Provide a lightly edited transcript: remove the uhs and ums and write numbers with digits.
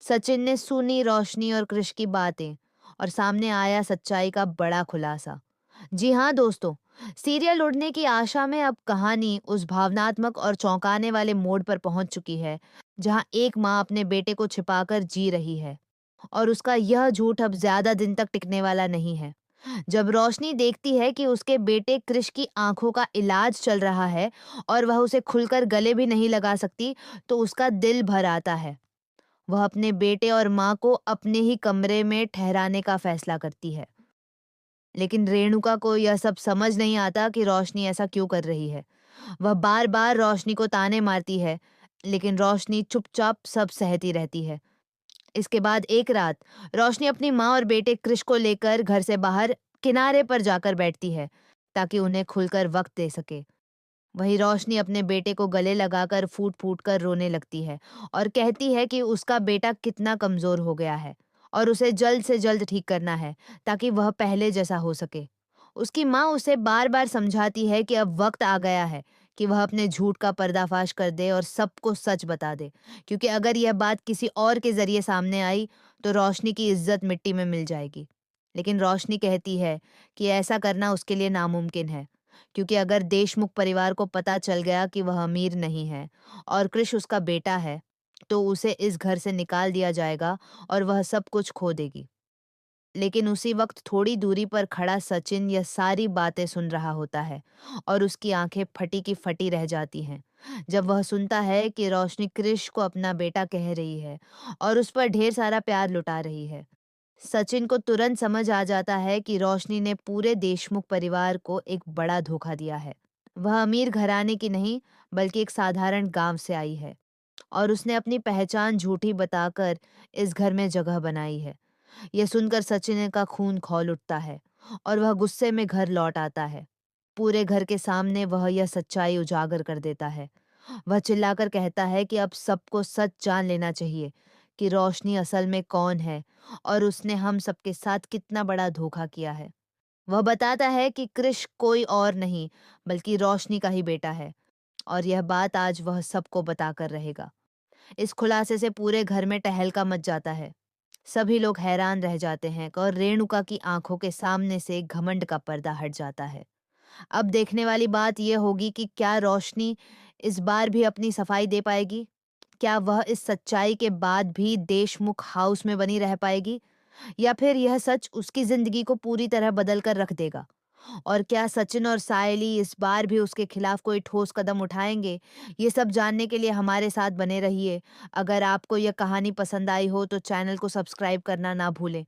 सचिन ने सुनी रोशनी और कृष की बातें और सामने आया सच्चाई का बड़ा खुलासा। जी हाँ दोस्तों, सीरियल उड़ने की आशा में अब कहानी उस भावनात्मक और चौंकाने वाले मोड़ पर पहुंच चुकी है जहां एक माँ अपने बेटे को छिपाकर जी रही है और उसका यह झूठ अब ज्यादा दिन तक टिकने वाला नहीं है। जब रोशनी देखती है कि उसके बेटे कृष की आंखों का इलाज चल रहा है और वह उसे खुलकर गले भी नहीं लगा सकती, तो उसका दिल भर आता है। वह अपने बेटे और माँ को अपने ही कमरे में ठहराने का फैसला करती है। लेकिन रेणुका को यह सब समझ नहीं आता कि रोशनी ऐसा क्यों कर रही है। वह बार बार रोशनी को ताने मारती है, लेकिन रोशनी चुपचाप सब सहती रहती है। इसके बाद एक रात रोशनी अपनी माँ और बेटे कृष को लेकर घर से बाहर किनारे पर जाकर बैठती है ताकि उन्हें खुलकर वक्त दे सके। वहीं रोशनी अपने बेटे को गले लगाकर फूट फूट कर रोने लगती है और कहती है कि उसका बेटा कितना कमजोर हो गया है और उसे जल्द से जल्द ठीक करना है ताकि वह पहले जैसा हो सके। उसकी माँ उसे बार बार समझाती है कि अब वक्त आ गया है कि वह अपने झूठ का पर्दाफाश कर दे और सबको सच बता दे, क्योंकि अगर यह बात किसी और के जरिए सामने आई तो रोशनी की इज्जत मिट्टी में मिल जाएगी। लेकिन रोशनी कहती है कि ऐसा करना उसके लिए नामुमकिन है, क्योंकि अगर देशमुख परिवार को पता चल गया कि वह अमीर नहीं है और कृष उसका बेटा है, तो उसे इस घर से निकाल दिया जाएगा और वह सब कुछ खो देगी। लेकिन उसी वक्त थोड़ी दूरी पर खड़ा सचिन यह सारी बातें सुन रहा होता है और उसकी आंखें फटी की फटी रह जाती हैं जब वह सुनता है कि रोशनी कृष को अपना बेटा कह रही है और उस पर ढेर सारा प्यार लुटा रही है। सचिन को तुरंत समझ आ जाता है कि रोशनी ने पूरे देशमुख परिवार को एक बड़ा धोखा दिया है। वह अमीर घराने की नहीं, बल्कि एक साधारण गांव से आई है और उसने अपनी पहचान झूठी बताकर इस घर में जगह बनाई है। यह सुनकर सचिन का खून खौल उठता है और वह गुस्से में घर लौट आता है। पूरे घर के सामने वह यह सच्चाई उजागर कर देता है। वह चिल्लाकर कहता है कि अब सबको सच जान लेना चाहिए कि रोशनी असल में कौन है और उसने हम सबके साथ कितना बड़ा धोखा किया है। वह बताता है कि कृष कोई और नहीं, बल्कि रोशनी का ही बेटा है और यह बात आज वह सबको बताकर रहेगा। इस खुलासे से पूरे घर में टहलका मच जाता है। सभी लोग हैरान रह जाते हैं और रेणुका की आंखों के सामने से घमंड का पर्दा हट जाता है। अब देखने वाली बात यह होगी कि क्या रोशनी इस बार भी अपनी सफाई दे पाएगी? क्या वह इस सच्चाई के बाद भी देशमुख हाउस में बनी रह पाएगी? या फिर यह सच उसकी जिंदगी को पूरी तरह बदल कर रख देगा? और क्या सचिन और सायली इस बार भी उसके खिलाफ कोई ठोस कदम उठाएंगे? ये सब जानने के लिए हमारे साथ बने रहिए। अगर आपको यह कहानी पसंद आई हो तो चैनल को सब्सक्राइब करना ना भूलें।